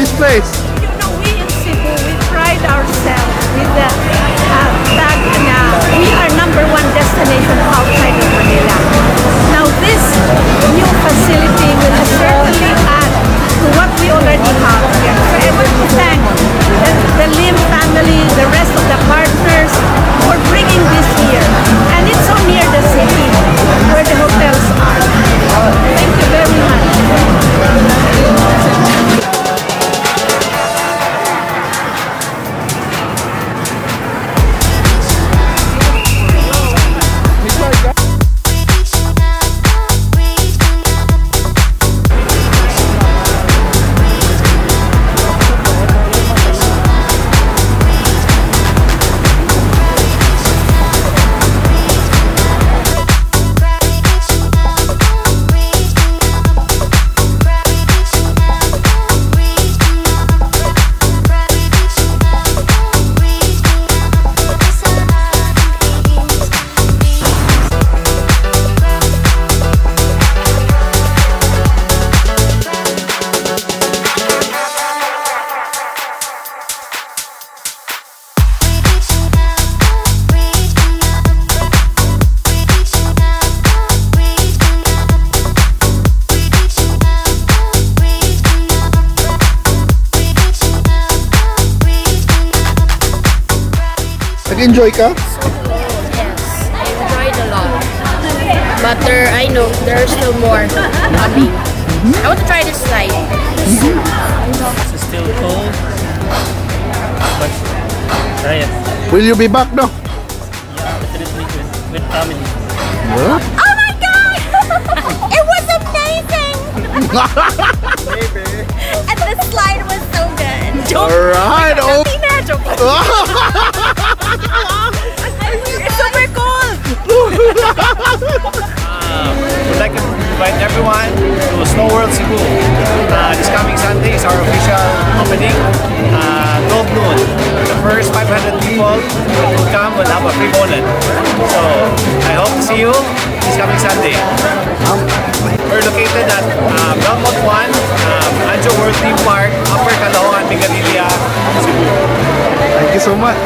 this place? You know, we in Cebu, we pride ourselves with the tag na we are #1 destination outside of Manila. Now this new facility will certainly add to what we already have here. So I want to thank the Lim family, the rest of the partners for bringing this here. And it's so near the city where the hotels are. Thank you very much. Nag-enjoy ka? Yes, I enjoyed a lot. But I know there's still more coming. I want to try this slide. It's still cold, but try it. Will you be back, no? Yeah, definitely with family. Yeah. Oh my god! It was amazing! And the slide was so good. Alright, oh. It's super cool! We'd like to invite everyone to Snow World Cebu. This coming Sunday is our official opening, 12 noon. The first 500 people that will come will have a free bonnet. So I hope to see you this coming Sunday. We're located at Belmont One, World Theme Park, Upper Kalami, Minglanilla Cebu. Thank you so much.